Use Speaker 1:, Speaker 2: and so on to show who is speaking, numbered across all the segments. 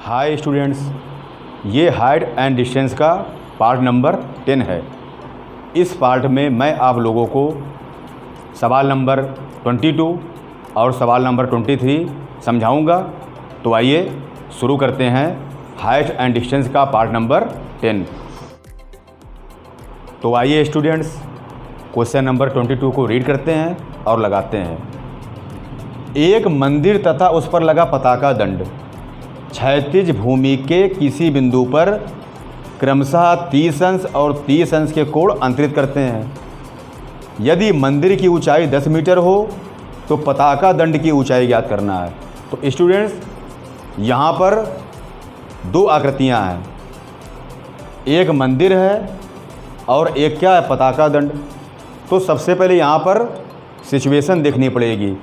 Speaker 1: Hi students, ये height and distance का part number 10 है। इस पार्ट में मैं आप लोगों को सवाल नंबर 22 और सवाल नंबर 23 समझाऊंगा। तो आइए शुरू करते हैं हाइट एंड डिस्टेंस का पार्ट नंबर 10। तो आइए स्टूडेंट्स, क्वेश्चन नंबर 22 को रीड करते हैं और लगाते हैं। एक मंदिर तथा उस पर लगा पताका दंड क्षैतिज भूमि के किसी बिंदु पर क्रमशः 30 अंश और 30 अंश के कोण अंतरित करते हैं। यदि मंदिर की ऊंचाई 10 मीटर हो तो पताका दंड की ऊंचाई ज्ञात करना है। तो स्टूडेंट्स, यहाँ पर दो आकृतियाँ हैं, एक मंदिर है और एक क्या है, पताका दंड। तो सबसे पहले यहाँ पर सिचुएशन देखनी पड़ेगी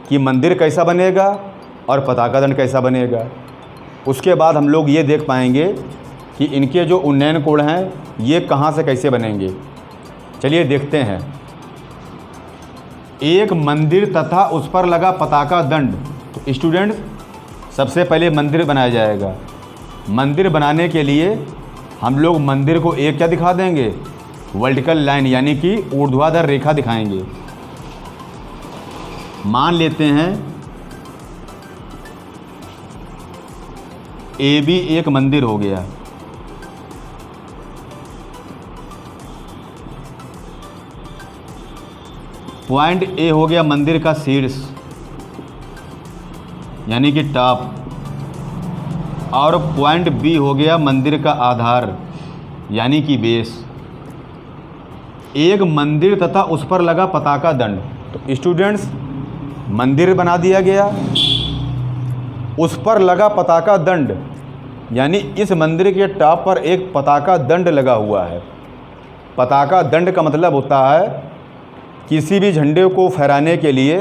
Speaker 1: कि मंदिर कैसा बनेगा और पताका दंड कैसा बनेगा। उसके बाद हम लोग ये देख पाएंगे कि इनके जो उन्नयन कोण हैं ये कहाँ से कैसे बनेंगे। चलिए देखते हैं। एक मंदिर तथा उस पर लगा पताका दंड। तो स्टूडेंट्स, सबसे पहले मंदिर बनाया जाएगा। मंदिर बनाने के लिए हम लोग मंदिर को एक क्या दिखा देंगे, वर्टिकल लाइन यानी कि ऊर्ध्वाधर रेखा दिखाएंगे। मान लेते हैं AB एक मंदिर हो गया। पॉइंट A हो गया मंदिर का शीर्ष यानी कि टॉप, और पॉइंट B हो गया मंदिर का आधार यानी कि बेस। एक मंदिर तथा उस पर लगा पताका दंड। तो स्टूडेंट्स, मंदिर बना दिया गया, उस पर लगा पताका दंड यानी इस मंदिर के टॉप पर एक पताका दंड लगा हुआ है। पताका दंड का मतलब होता है किसी भी झंडे को फहराने के लिए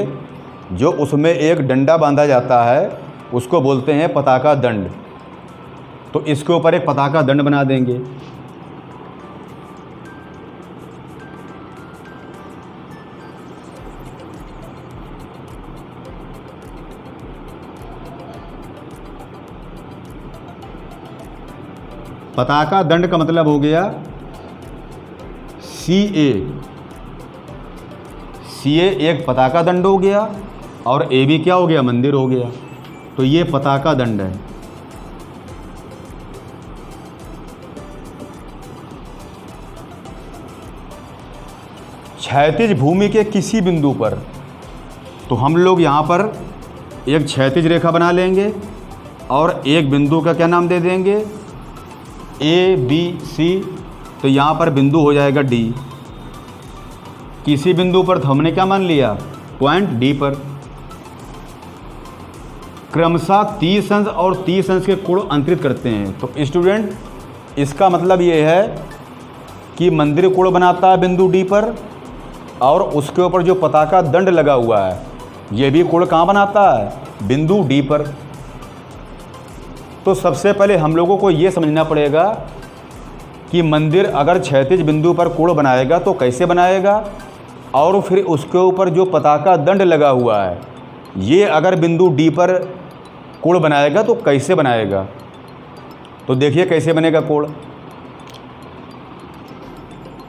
Speaker 1: जो उसमें एक डंडा बांधा जाता है उसको बोलते हैं पताका दंड। तो इसके ऊपर एक पताका दंड बना देंगे। पताका दंड का मतलब हो गया CA एक पताका दंड हो गया और AB क्या हो गया, मंदिर हो गया। तो ये पताका दंड है। क्षैतिज भूमि के किसी बिंदु पर, तो हम लोग यहाँ पर एक क्षैतिज रेखा बना लेंगे और एक बिंदु का क्या नाम दे देंगे, ABC। तो यहाँ पर बिंदु हो जाएगा D। किसी बिंदु पर तो हमने क्या मान लिया, पॉइंट D पर। क्रमशः 30 अंश और 30 अंश के कोण अंतरित करते हैं। तो स्टूडेंट, इसका मतलब ये है कि मंदिर कोण बनाता है बिंदु D पर और उसके ऊपर जो पताका दंड लगा हुआ है ये भी कोण कहाँ बनाता है, बिंदु D पर। तो सबसे पहले हम लोगों को ये समझना पड़ेगा कि मंदिर अगर क्षैतिज बिंदु पर कोण बनाएगा तो कैसे बनाएगा, और फिर उसके ऊपर जो पताका दंड लगा हुआ है ये अगर बिंदु D पर कोण बनाएगा तो कैसे बनाएगा। तो देखिए कैसे बनेगा कोण।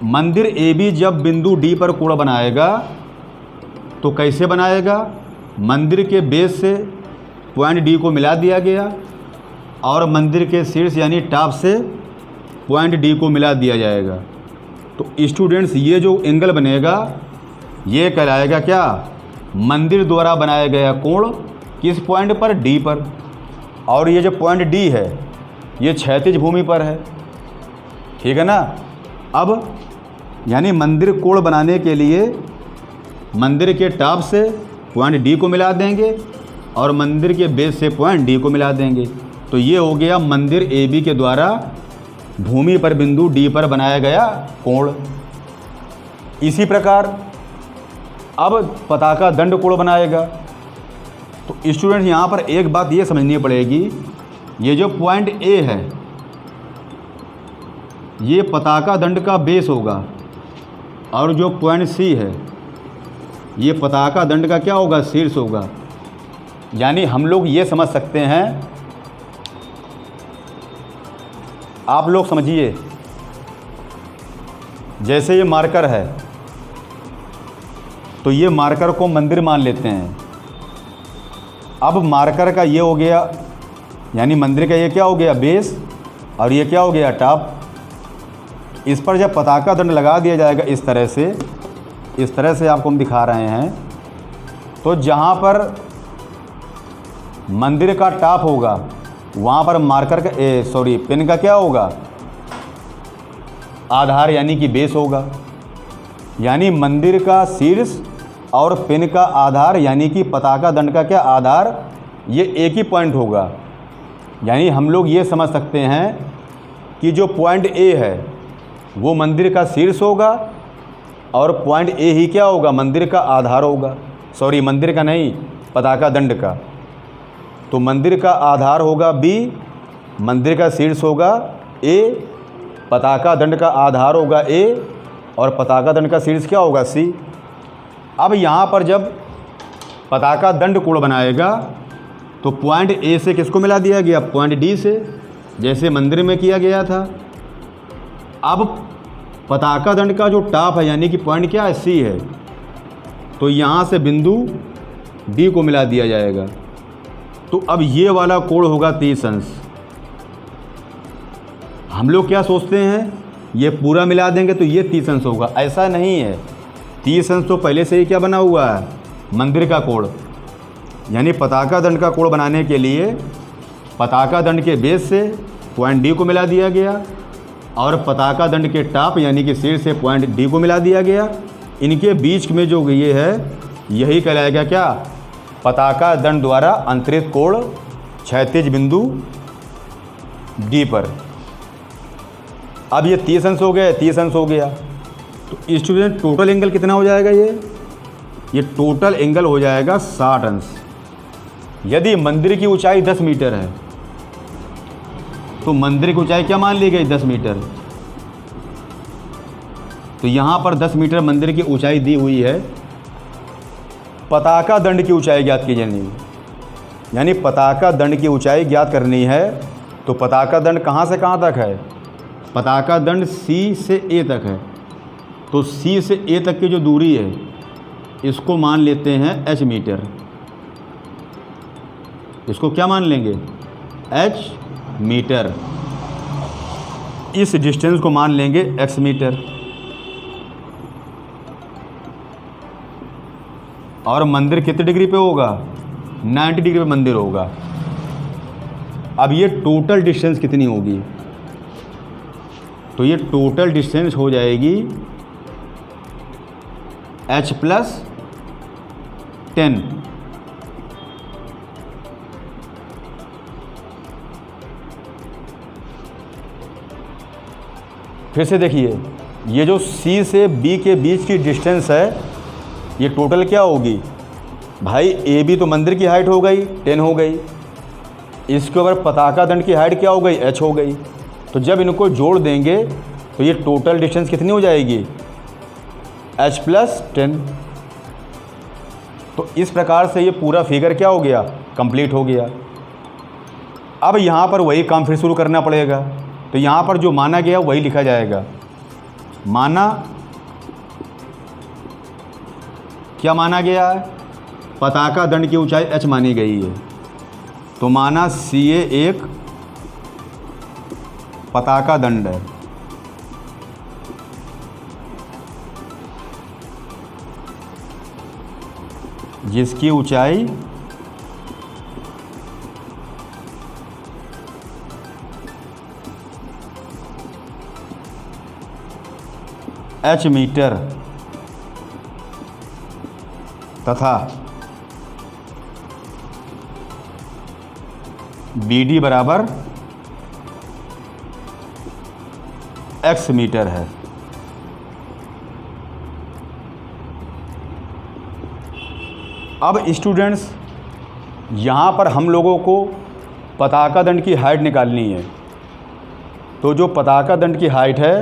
Speaker 1: मंदिर AB जब बिंदु D पर कोण बनाएगा तो कैसे बनाएगा, मंदिर के बेस से पॉइंट D को मिला दिया गया और मंदिर के शीर्ष यानी टॉप से पॉइंट D को मिला दिया जाएगा। तो स्टूडेंट्स, ये जो एंगल बनेगा ये कहलाएगा क्या, मंदिर द्वारा बनाया गया कोण किस पॉइंट पर, D पर। और ये जो पॉइंट D है ये क्षैतिज भूमि पर है, ठीक है ना। अब यानी मंदिर कोण बनाने के लिए मंदिर के टॉप से पॉइंट D को मिला देंगे और मंदिर के बेस से पॉइंट D को मिला देंगे। तो ये हो गया मंदिर AB के द्वारा भूमि पर बिंदु D पर बनाया गया कोण। इसी प्रकार अब पताका दंड कोण बनाएगा। तो स्टूडेंट, यहाँ पर एक बात ये समझनी पड़ेगी, ये जो पॉइंट A है ये पताका दंड का बेस होगा और जो पॉइंट C है ये पताका दंड का क्या होगा, शीर्ष होगा। यानी हम लोग ये समझ सकते हैं आप लोग समझिए, जैसे ये मार्कर है तो ये मार्कर को मंदिर मान लेते हैं। अब मार्कर का ये हो गया, यानी मंदिर का ये क्या हो गया, बेस, और ये क्या हो गया, टॉप। इस पर जब पताका दंड लगा दिया जाएगा इस तरह से आपको हम दिखा रहे हैं, तो जहाँ पर मंदिर का टॉप होगा वहाँ पर मार्कर का पेन का क्या होगा, आधार यानी कि बेस होगा। यानी मंदिर का शीर्ष और पेन का आधार यानी कि पताका दंड का क्या आधार, ये एक ही पॉइंट होगा। यानी हम लोग ये समझ सकते हैं कि जो पॉइंट ए है वो मंदिर का शीर्ष होगा और पॉइंट ए ही क्या होगा, मंदिर का आधार होगा। मंदिर का नहीं, पताका दंड का। तो मंदिर का आधार होगा बी, मंदिर का शीर्ष होगा ए, पताका दंड का आधार होगा ए और पताका दंड का शीर्ष क्या होगा, सी। अब यहाँ पर जब पताका दंड कोण बनाएगा तो पॉइंट ए से किसको मिला दिया गया, पॉइंट डी से, जैसे मंदिर में किया गया था। अब पताका दंड का जो टॉप है यानी कि पॉइंट क्या है, सी है, तो यहाँ से बिंदु डी को मिला दिया जाएगा। तो अब ये वाला कोण होगा 30 अंश। हम लोग क्या सोचते हैं, ये पूरा मिला देंगे तो ये 30 अंश होगा, ऐसा नहीं है। 30 अंश तो पहले से ही क्या बना हुआ है, मंदिर का कोण। यानी पताका दंड का कोण बनाने के लिए पताका दंड के बेस से पॉइंट डी को मिला दिया गया और पताका दंड के टॉप यानी कि शीर्ष से पॉइंट डी को मिला दिया गया। इनके बीच में जो ये है यही कहलाएगा क्या, पताका दंड द्वारा अंतरित कोण क्षैतिज बिंदु डी पर। अब ये 30 अंश हो गया, 30 अंश हो गया, तो स्टूडेंट टोटल एंगल कितना हो जाएगा, ये टोटल एंगल हो जाएगा 60 अंश। यदि मंदिर की ऊंचाई 10 मीटर है तो मंदिर की ऊंचाई क्या मान ली गई, 10 मीटर। तो यहाँ पर 10 मीटर मंदिर की ऊंचाई दी हुई है। पताका दंड की ऊंचाई ज्ञात की जानी है, यानी पताका दंड की ऊंचाई ज्ञात करनी है। तो पताका दंड कहाँ से कहाँ तक है, पताका दंड सी से ए तक है। तो सी से ए तक की जो दूरी है इसको मान लेते हैं एच मीटर। इसको क्या मान लेंगे, एच मीटर। इस डिस्टेंस को मान लेंगे एक्स मीटर। और मंदिर कितने डिग्री पे होगा, 90 डिग्री पे मंदिर होगा। अब ये टोटल डिस्टेंस कितनी होगी, तो ये टोटल डिस्टेंस हो जाएगी h + 10। फिर से देखिए, ये जो C से B के बीच की डिस्टेंस है ये टोटल क्या होगी भाई, AB तो मंदिर की हाइट हो गई 10 हो गई, इसके ऊपर पताका दंड की हाइट क्या हो गई, h हो गई। तो जब इनको जोड़ देंगे तो ये टोटल डिस्टेंस कितनी हो जाएगी, h + 10। तो इस प्रकार से ये पूरा फिगर क्या हो गया, कंप्लीट हो गया। अब यहाँ पर वही काम फिर शुरू करना पड़ेगा। तो यहाँ पर जो माना गया वही लिखा जाएगा। माना क्या माना गया है, पताका दंड की ऊंचाई h मानी गई है। तो माना CA एक पताका दंड है। जिसकी ऊंचाई h मीटर तथा BD बराबर x मीटर है। अब स्टूडेंट्स यहाँ पर हम लोगों को पताका दंड की हाइट निकालनी है। तो जो पताका दंड की हाइट है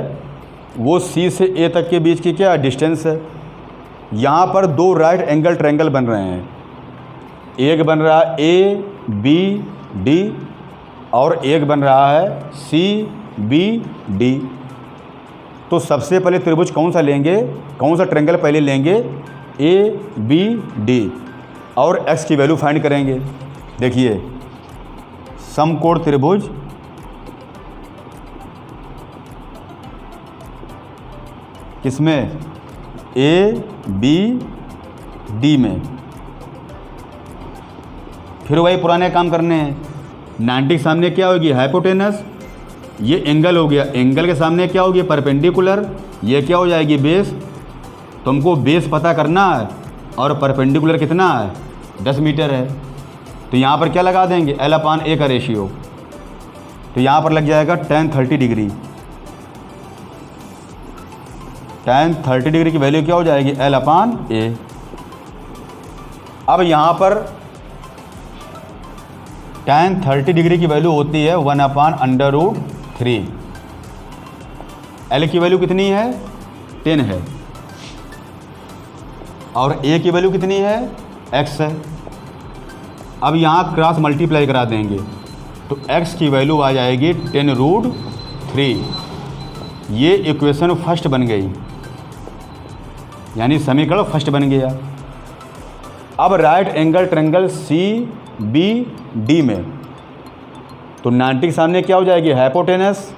Speaker 1: वो C से A तक के बीच की क्या डिस्टेंस है। यहाँ पर दो राइट एंगल ट्रायंगल बन रहे हैं, एक बन रहा है ABD और एक बन रहा है बी डी। तो सबसे पहले त्रिभुज कौन सा लेंगे, कौन सा ट्रायंगल पहले लेंगे, ए बी डी, और एक्स की वैल्यू फाइंड करेंगे। देखिए समकोण त्रिभुज किसमें, ए बी डी में। फिर वही पुराने काम करने हैं। 90 के सामने क्या होगी, हाइपोटेनस, ये एंगल हो गया, एंगल के सामने क्या होगी, परपेंडिकुलर, ये क्या हो जाएगी, बेस। तुमको बेस पता करना है और परपेंडिकुलर कितना है, 10 मीटर है। तो यहाँ पर क्या लगा देंगे, L/A का रेशियो। तो यहाँ पर लग जाएगा tan 30 डिग्री। tan 30 डिग्री की वैल्यू क्या हो जाएगी, L/A। अब यहाँ पर tan 30 डिग्री की वैल्यू होती है 1/√3। L की वैल्यू कितनी है, 10 है, और A की वैल्यू कितनी है, x है। अब यहाँ क्रॉस मल्टीप्लाई करा देंगे तो x की वैल्यू आ जाएगी 10√3। ये इक्वेशन फर्स्ट बन गई, यानी समीकरण फर्स्ट बन गया। अब right angle triangle C B D में तो 90 के सामने क्या हो जाएगी, हाइपोटेनस,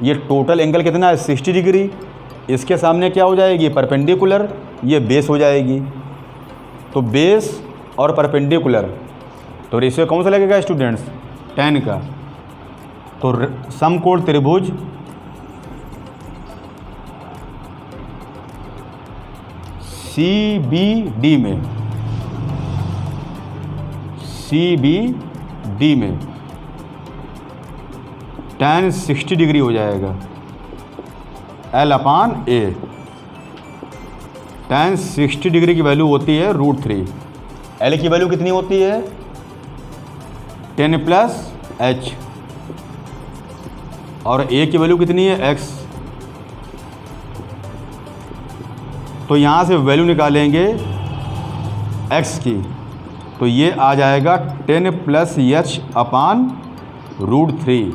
Speaker 1: ये टोटल एंगल कितना है, 60 डिग्री। इसके सामने क्या हो जाएगी, परपेंडिकुलर, ये बेस हो जाएगी। तो बेस और परपेंडिकुलर, तो रेशियो कौन सा लगेगा स्टूडेंट्स, tan का। तो समकोण त्रिभुज सी बी डी में, सी बी डी में tan 60 डिग्री हो जाएगा, L/A। tan 60 डिग्री की वैल्यू होती है √3। L की वैल्यू कितनी होती है, 10 + h, और A की वैल्यू कितनी है, x। तो यहाँ से वैल्यू निकालेंगे x की, तो ये आ जाएगा 10 + h/√3।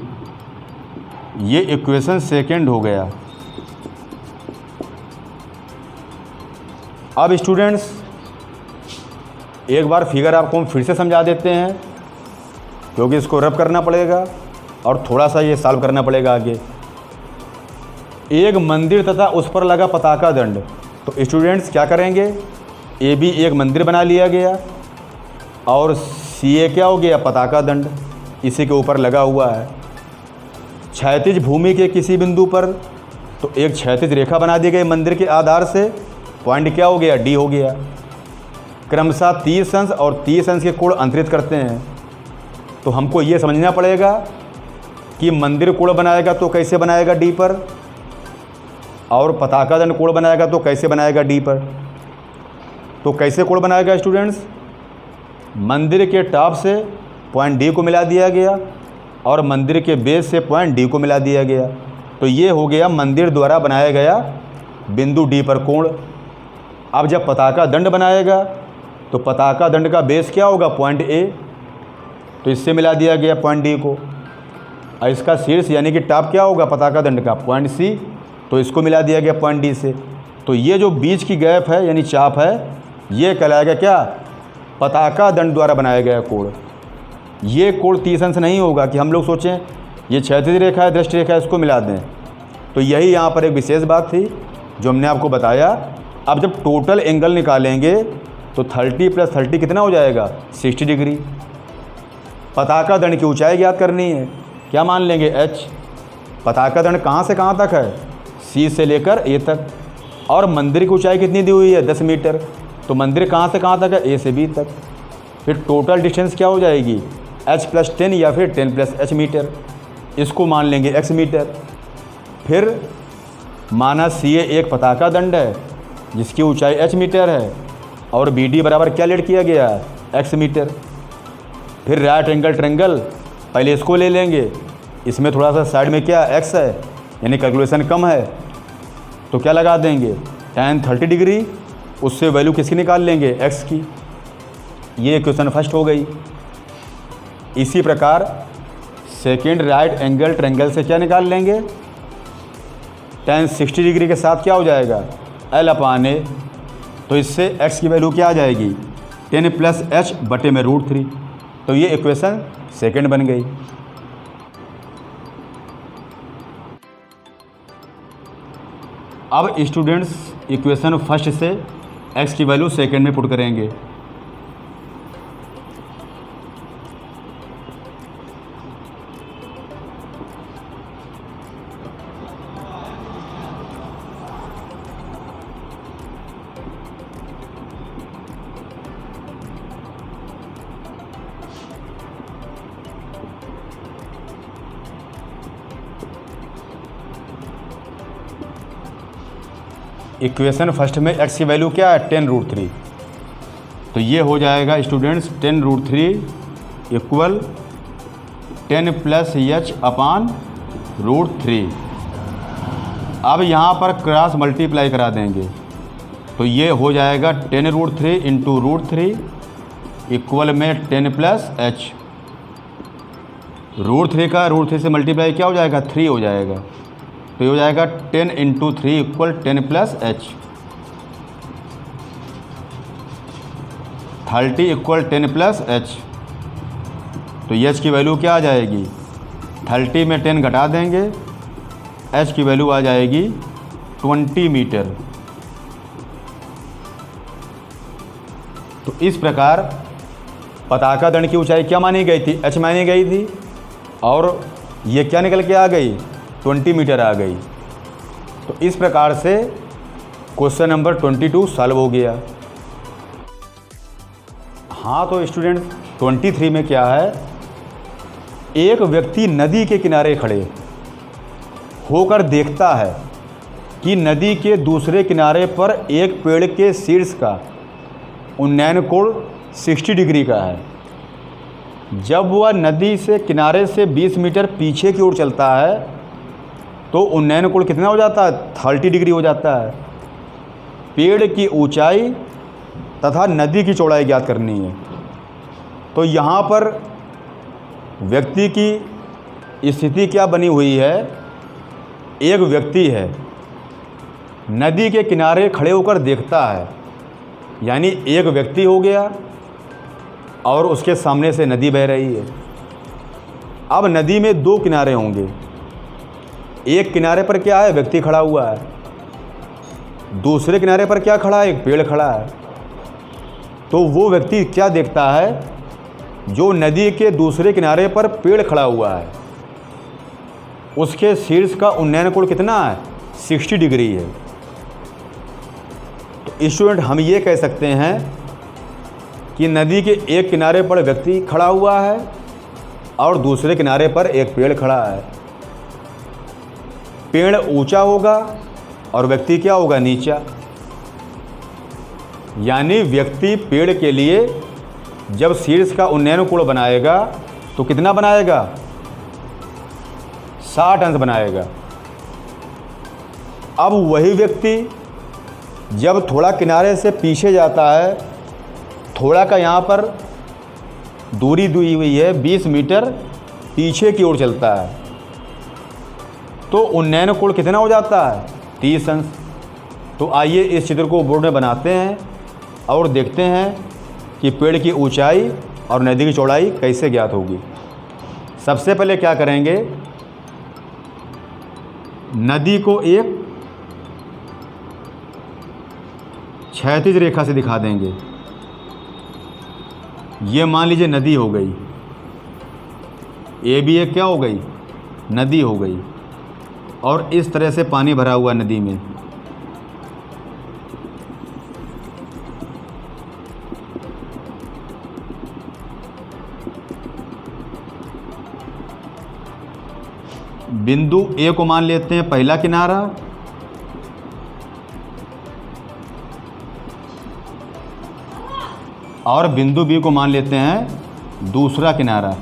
Speaker 1: ये इक्वेशन सेकेंड हो गया। अब स्टूडेंट्स एक बार फिगर आपको हम फिर से समझा देते हैं, क्योंकि इसको रब करना पड़ेगा और थोड़ा सा ये सॉल्व करना पड़ेगा आगे। एक मंदिर तथा उस पर लगा पताका दंड। तो स्टूडेंट्स क्या करेंगे, ए बी एक मंदिर बना लिया गया और सी ए क्या हो गया, पताका दंड इसी के ऊपर लगा हुआ है। क्षैतिज भूमि के किसी बिंदु पर तो एक क्षैतिज रेखा बना दी गई मंदिर के आधार से, पॉइंट क्या हो गया, डी हो गया। क्रमशः 30 अंश और 30 अंश के कोण अंतरित करते हैं। तो हमको ये समझना पड़ेगा कि मंदिर कोण बनाएगा तो कैसे बनाएगा, डी पर, और पताका दंड कोण बनाएगा तो कैसे बनाएगा, डी पर। तो कैसे कोण बनाएगा स्टूडेंट्स, मंदिर के टॉप से पॉइंट डी को मिला दिया गया और मंदिर के बेस से पॉइंट डी को मिला दिया गया। तो ये हो गया मंदिर द्वारा बनाया गया बिंदु डी पर कोण। अब जब पताका दंड बनाएगा तो पताका दंड का बेस क्या होगा, पॉइंट ए, तो इससे मिला दिया गया पॉइंट डी को। और इसका शीर्ष यानी कि टॉप क्या होगा पताका दंड का, पॉइंट सी, तो इसको मिला दिया गया पॉइंट डी से। तो ये जो बीच की गैप है यानी चाप है, ये कहलाएगा क्या, पताका दंड द्वारा बनाया गया कोण। ये कोण 30 अंश नहीं होगा कि हम लोग सोचें ये क्षैतिज रेखा है, दृष्टि रेखा है, इसको मिला दें। तो यही यहाँ पर एक विशेष बात थी जो हमने आपको बताया। अब जब टोटल एंगल निकालेंगे तो 30 + 30 कितना हो जाएगा, 60 डिग्री। पताका दंड की ऊंचाई ज्ञात करनी है, क्या मान लेंगे, h। पताका दंड कहाँ से कहाँ तक है, C से लेकर A तक, और मंदिर की ऊंचाई कितनी दी हुई है, 10 मीटर। तो मंदिर कहाँ से कहाँ तक है, A से B तक। फिर टोटल डिस्टेंस क्या हो जाएगी, h + 10 या फिर 10 + h मीटर, इसको मान लेंगे x मीटर। फिर माना CA एक पताका दंड है जिसकी ऊंचाई h मीटर है और BD बराबर क्या लेट किया गया है, x मीटर। फिर राइट एंगल ट्रायंगल, पहले इसको ले लेंगे, इसमें थोड़ा सा साइड में क्या x है यानी कैलकुलेशन कम है, तो क्या लगा देंगे tan 30 डिग्री, उससे वैल्यू किसकी निकाल लेंगे, x की। ये इक्वेशन फर्स्ट हो गई। इसी प्रकार सेकेंड राइट एंगल ट्रायंगल से क्या निकाल लेंगे, tan 60 डिग्री के साथ क्या हो जाएगा, L/A। तो इससे x की वैल्यू क्या आ जाएगी, 10 + h बटे में √3। तो ये इक्वेशन सेकेंड बन गई। अब स्टूडेंट्स इक्वेशन फर्स्ट से x की वैल्यू सेकेंड में पुट करेंगे। इक्वेशन फर्स्ट में x की वैल्यू क्या है, 10√3। तो ये हो जाएगा स्टूडेंट्स 10√3 इक्वल 10 + h/√3। अब यहाँ पर क्रॉस मल्टीप्लाई करा देंगे तो ये हो जाएगा 10√3 × √3 इक्वल में 10 + h। √3 का √3 से मल्टीप्लाई क्या हो जाएगा, 3 हो जाएगा। तो ये हो जाएगा 10 × 3 इक्वल 10 + h। 30 equal 10 + h। तो h की वैल्यू क्या आ जाएगी, 30 में 10 घटा देंगे, h की वैल्यू आ जाएगी 20 मीटर। तो इस प्रकार पताका दंड की ऊंचाई क्या मानी गई थी, h मानी गई थी, और ये क्या निकल के आ गई, 20 मीटर आ गई। तो इस प्रकार से क्वेश्चन नंबर 22 सॉल्व हो गया। हाँ तो स्टूडेंट 23 में क्या है, एक व्यक्ति नदी के किनारे खड़े होकर देखता है कि नदी के दूसरे किनारे पर एक पेड़ के शीर्ष का उन्नयन कोण 60 डिग्री का है। जब वह नदी से किनारे से 20 मीटर पीछे की ओर चलता है तो उन्नयन कोण कितना हो जाता है, 30 डिग्री हो जाता है। पेड़ की ऊंचाई तथा नदी की चौड़ाई ज्ञात करनी है। तो यहाँ पर व्यक्ति की स्थिति क्या बनी हुई है, एक व्यक्ति है नदी के किनारे खड़े होकर देखता है, यानी एक व्यक्ति हो गया और उसके सामने से नदी बह रही है। अब नदी में दो किनारे होंगे, एक किनारे पर क्या है, व्यक्ति खड़ा हुआ है, दूसरे किनारे पर क्या खड़ा है, एक पेड़ खड़ा है। तो वो व्यक्ति क्या देखता है, जो नदी के दूसरे किनारे पर पेड़ खड़ा हुआ है उसके शीर्ष का उन्नयन कोण कितना है, 60 डिग्री है। तो स्टूडेंट हम ये कह सकते हैं कि नदी के एक किनारे पर व्यक्ति खड़ा हुआ है और दूसरे किनारे पर एक पेड़ खड़ा है। पेड़ ऊंचा होगा और व्यक्ति क्या होगा, नीचा। यानी व्यक्ति पेड़ के लिए जब शीर्ष का उन्नयन कोण बनाएगा तो कितना बनाएगा, 60 अंश बनाएगा। अब वही व्यक्ति जब थोड़ा किनारे से पीछे जाता है, थोड़ा का यहाँ पर दूरी दी हुई है 20 मीटर पीछे की ओर चलता है, तो उन्नयन कोण कितना हो जाता है, 30 अंश। तो आइए इस चित्र को बोर्ड में बनाते हैं और देखते हैं कि पेड़ की ऊंचाई और नदी की चौड़ाई कैसे ज्ञात होगी। सबसे पहले क्या करेंगे, नदी को एक क्षैतिज रेखा से दिखा देंगे। ये मान लीजिए नदी हो गई, ये भी एक क्या हो गई, नदी हो गई, और इस तरह से पानी भरा हुआ नदी में। बिंदु ए को मान लेते हैं पहला किनारा, और बिंदु बी को मान लेते हैं दूसरा किनारा।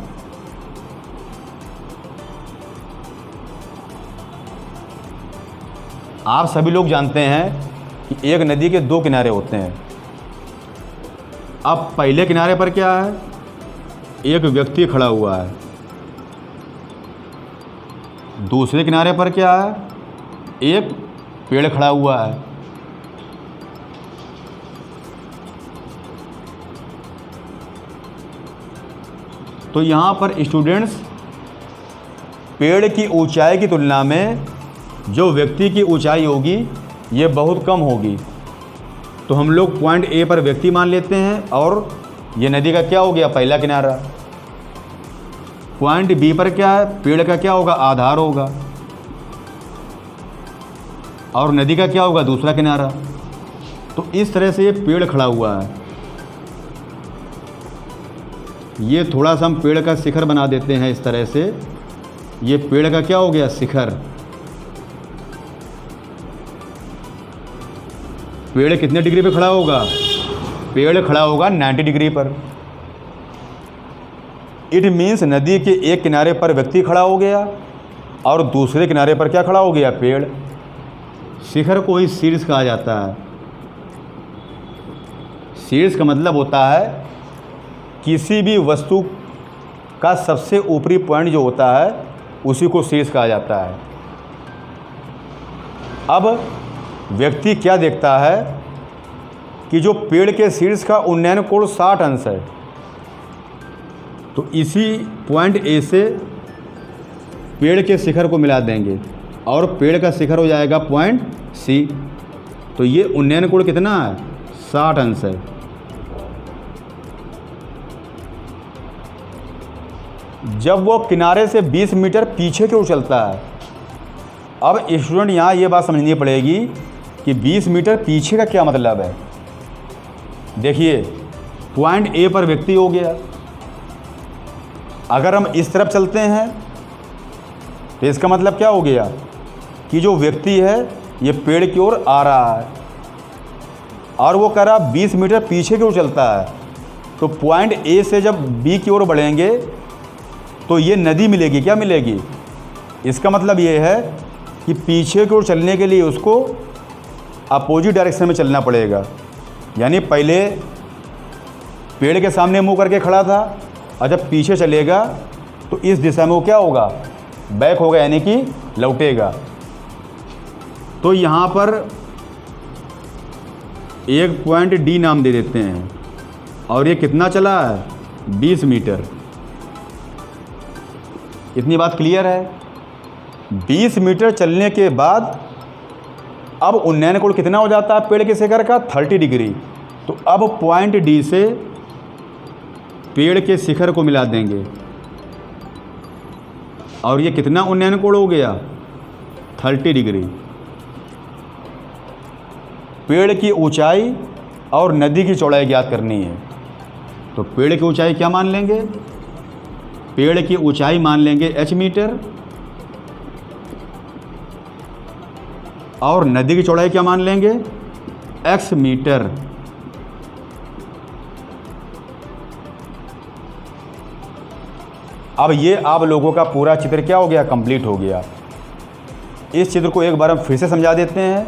Speaker 1: आप सभी लोग जानते हैं कि एक नदी के दो किनारे होते हैं। अब पहले किनारे पर क्या है, एक व्यक्ति खड़ा हुआ है दूसरे किनारे पर क्या है, एक पेड़ खड़ा हुआ है। तो यहाँ पर स्टूडेंट्स पेड़ की ऊंचाई की तुलना में जो व्यक्ति की ऊंचाई होगी ये बहुत कम होगी। तो हम लोग पॉइंट ए पर व्यक्ति मान लेते हैं और ये नदी का क्या हो गया, पहला किनारा। पॉइंट बी पर क्या है, पेड़ का क्या होगा, आधार होगा, और नदी का क्या होगा, दूसरा किनारा। तो इस तरह से ये पेड़ खड़ा हुआ है। ये थोड़ा सा हम पेड़ का शिखर बना देते हैं इस तरह से। ये पेड़ का क्या हो गया, शिखर। पेड़ कितने डिग्री पे खड़ा होगा, पेड़ खड़ा होगा 90 डिग्री पर। इट मीन्स नदी के एक किनारे पर व्यक्ति खड़ा हो गया और दूसरे किनारे पर क्या खड़ा हो गया, पेड़। शिखर को ही शीर्ष कहा जाता है। शीर्ष का मतलब होता है किसी भी वस्तु का सबसे ऊपरी पॉइंट जो होता है उसी को शीर्ष कहा जाता है। अब व्यक्ति क्या देखता है कि जो पेड़ के शीर्ष का उन्नयन कोण 60 अंश है, तो इसी पॉइंट ए से पेड़ के शिखर को मिला देंगे और पेड़ का शिखर हो जाएगा पॉइंट सी। तो ये उन्नयन कोण कितना है, 60 अंश है। जब वो किनारे से 20 मीटर पीछे की ओर चलता है। अब स्टूडेंट यहाँ ये बात समझनी पड़ेगी कि 20 मीटर पीछे का क्या मतलब है। देखिए पॉइंट ए पर व्यक्ति हो गया, अगर हम इस तरफ चलते हैं तो इसका मतलब क्या हो गया कि जो व्यक्ति है ये पेड़ की ओर आ रहा है और वो कह रहा 20 मीटर पीछे की ओर चलता है। तो पॉइंट ए से जब बी की ओर बढ़ेंगे तो ये नदी मिलेगी, क्या मिलेगी। इसका मतलब ये है कि पीछे की ओर चलने के लिए उसको अपोजिट डायरेक्शन में चलना पड़ेगा। यानी पहले पेड़ के सामने मुंह करके खड़ा था और जब पीछे चलेगा तो इस दिशा में वो क्या होगा, बैक होगा, यानी कि लौटेगा। तो यहाँ पर एक पॉइंट डी नाम दे देते हैं और ये कितना चला है, 20 मीटर। इतनी बात क्लियर है। 20 मीटर चलने के बाद अब उन्नयन कोण कितना हो जाता है पेड़ के शिखर का, 30 डिग्री। तो अब पॉइंट डी से पेड़ के शिखर को मिला देंगे और ये कितना उन्नयन कोण हो गया, 30 डिग्री। पेड़ की ऊंचाई और नदी की चौड़ाई ज्ञात करनी है। तो पेड़ की ऊंचाई क्या मान लेंगे, पेड़ की ऊंचाई मान लेंगे h मीटर और नदी की चौड़ाई क्या मान लेंगे, x मीटर। अब ये आप लोगों का पूरा चित्र क्या हो गया, कंप्लीट हो गया। इस चित्र को एक बार हम फिर से समझा देते हैं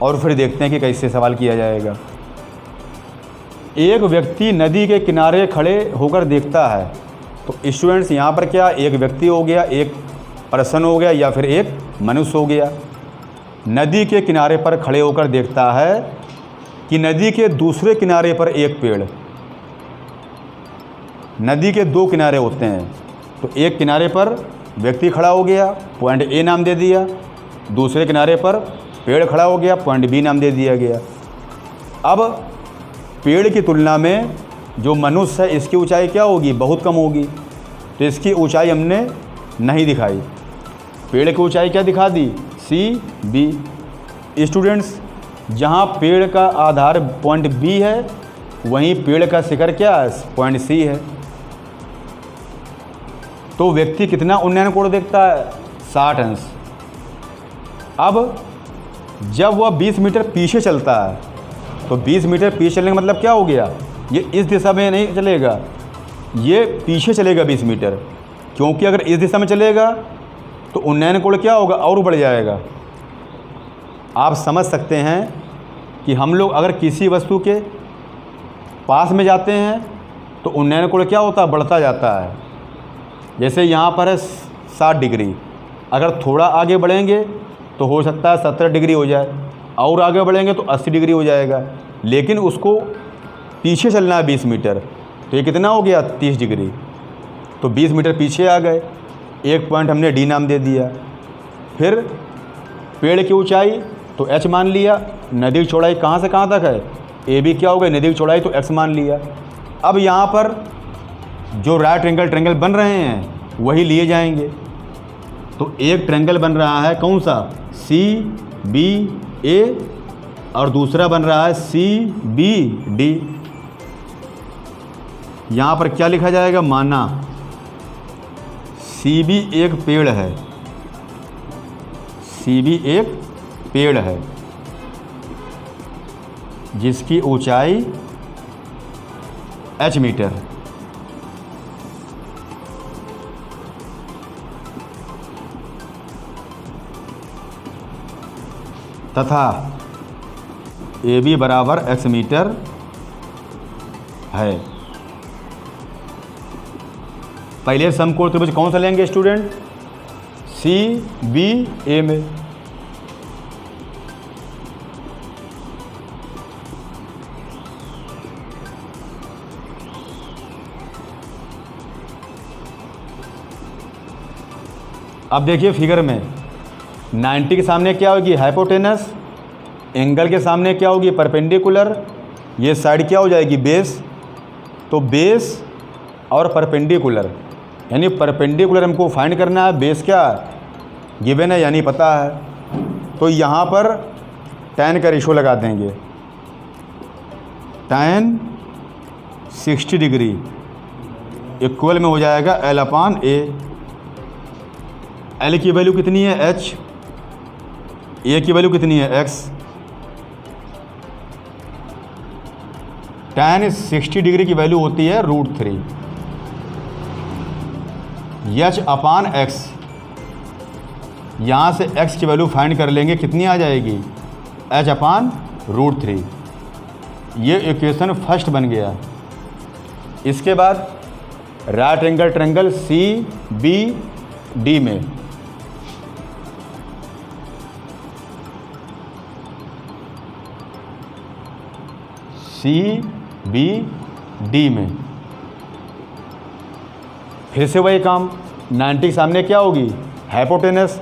Speaker 1: और फिर देखते हैं कि कैसे सवाल किया जाएगा। एक व्यक्ति नदी के किनारे खड़े होकर देखता है। तो स्टूडेंट्स यहाँ पर क्या, एक व्यक्ति हो गया, एक पर्सन हो गया या फिर एक मनुष्य हो गया। नदी के किनारे पर खड़े होकर देखता है कि नदी के दूसरे किनारे पर एक पेड़। नदी के 2 किनारे होते हैं, तो एक किनारे पर व्यक्ति खड़ा हो गया, पॉइंट ए नाम दे दिया। दूसरे किनारे पर पेड़ खड़ा हो गया, पॉइंट बी नाम दे दिया गया। अब पेड़ की तुलना में जो मनुष्य है इसकी ऊंचाई क्या होगी, बहुत कम होगी। तो इसकी ऊंचाई हमने नहीं दिखाई। पेड़ की ऊंचाई क्या दिखा दी, सी बी। स्टूडेंट्स जहाँ पेड़ का आधार पॉइंट बी है वहीं पेड़ का शिखर क्या है, पॉइंट सी है। तो व्यक्ति कितना उन्नयन कोण देखता है, 60 अंश। अब जब वह 20 मीटर पीछे चलता है तो 20 मीटर पीछे चलने का मतलब क्या हो गया, ये इस दिशा में नहीं चलेगा, ये पीछे चलेगा 20 मीटर। क्योंकि अगर इस दिशा में चलेगा तो उन्नयन कोण क्या होगा, और बढ़ जाएगा। आप समझ सकते हैं कि हम लोग अगर किसी वस्तु के पास में जाते हैं तो उन्नयन कोण क्या होता है, बढ़ता जाता है। जैसे यहाँ पर है 60 डिग्री, अगर थोड़ा आगे बढ़ेंगे तो हो सकता है 70 डिग्री हो जाए, और आगे बढ़ेंगे तो 80 डिग्री हो जाएगा, लेकिन उसको पीछे चलना है 20 मीटर, तो ये कितना हो गया 30 डिग्री। तो 20 मीटर पीछे आ गए, एक पॉइंट हमने डी नाम दे दिया। फिर पेड़ की ऊंचाई तो एच मान लिया, नदी की चौड़ाई कहाँ से कहाँ तक है, ए बी क्या हो गया, नदी की चौड़ाई तो एक्स मान लिया। अब यहाँ पर जो राइट एंगल ट्रायंगल बन रहे हैं वही लिए जाएंगे। तो एक ट्रायंगल बन रहा है कौन सा, सी बी ए, और दूसरा बन रहा है सी बी डी। यहाँ पर क्या लिखा जाएगा, माना सी बी एक पेड़ है, सी बी एक पेड़ है जिसकी ऊंचाई h मीटर, तथा ए बी बराबर x मीटर है। पहले समकोण त्रिभुज कौन सा लेंगे स्टूडेंट, सी बी ए में। अब देखिए फिगर में 90 के सामने क्या होगी, हाइपोटेनस, एंगल के सामने क्या होगी, परपेंडिकुलर, ये साइड क्या हो जाएगी, बेस। तो बेस और परपेंडिकुलर, यानी परपेंडिकुलर हमको फाइंड करना है, बेस क्या गिवन है यानी पता है। तो यहाँ पर tan का रेशो लगा देंगे, tan 60 डिग्री इक्वल में हो जाएगा L/A। L की वैल्यू कितनी है h, A की वैल्यू कितनी है x। tan 60 डिग्री की वैल्यू होती है √3 h/x। यहाँ से x की वैल्यू फाइंड कर लेंगे, कितनी आ जाएगी, h/√3। ये इक्वेशन फर्स्ट बन गया। इसके बाद right angle triangle C B D में सी बी डी में फिर से वही काम, 90 के सामने क्या होगी, हाइपोटेनस,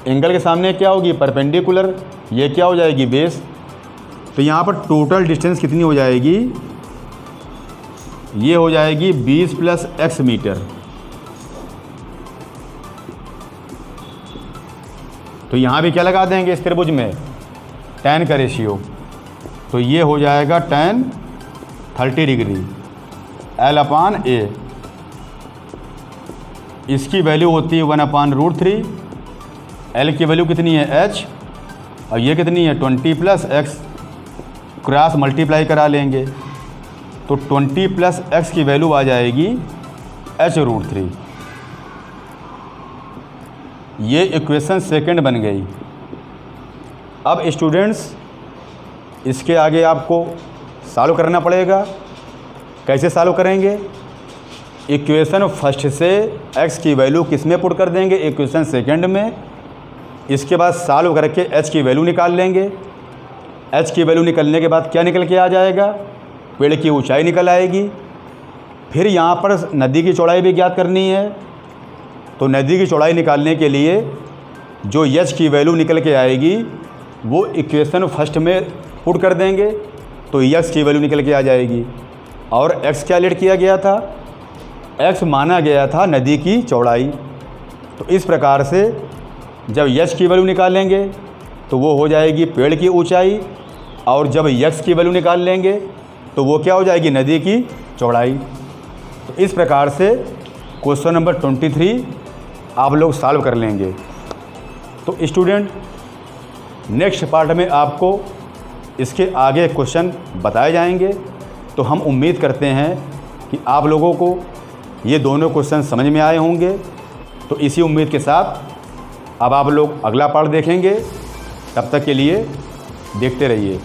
Speaker 1: एंगल के सामने क्या होगी, परपेंडिकुलर, ये क्या हो जाएगी, बेस। तो यहाँ पर टोटल डिस्टेंस कितनी हो जाएगी, ये हो जाएगी 20 + x मीटर। तो यहाँ भी क्या लगा देंगे इस त्रिभुज में, tan का रेशियो, तो ये हो जाएगा tan 30 डिग्री L/A। इसकी वैल्यू होती है 1/√3। L की वैल्यू कितनी है h, और ये कितनी है 20 + x, क्रॉस मल्टीप्लाई करा लेंगे तो 20 + x की वैल्यू आ जाएगी h√3। ये इक्वेशन सेकंड बन गई। अब स्टूडेंट्स इसके आगे आपको सॉल्व करना पड़ेगा। कैसे सॉल्व करेंगे, इक्वेशन फर्स्ट से x की वैल्यू किस में पुट कर देंगे, इक्वेशन सेकंड में। इसके बाद सॉल्व करके h की वैल्यू निकाल लेंगे। h की वैल्यू निकलने के बाद क्या निकल के आ जाएगा, पेड़ की ऊंचाई निकल आएगी। फिर यहाँ पर नदी की चौड़ाई भी ज्ञात करनी है, तो नदी की चौड़ाई निकालने के लिए जो h की वैल्यू निकल के आएगी वो इक्वेशन फर्स्ट में पुट कर देंगे, तो x की वैल्यू निकल के आ जाएगी। और x क्या लेट किया गया था, x माना गया था नदी की चौड़ाई। तो इस प्रकार से जब h की वैल्यू निकालेंगे तो वो हो जाएगी पेड़ की ऊंचाई, और जब x की वैल्यू निकाल लेंगे तो वो क्या हो जाएगी, नदी की चौड़ाई। तो इस प्रकार से क्वेश्चन नंबर 23 आप लोग सॉल्व कर लेंगे। तो स्टूडेंट नेक्स्ट पार्ट में आपको इसके आगे क्वेश्चन बताए जाएंगे। तो हम उम्मीद करते हैं कि आप लोगों को ये दोनों क्वेश्चन समझ में आए होंगे। तो इसी उम्मीद के साथ अब आप लोग अगला पार्ट देखेंगे। तब तक के लिए देखते रहिए।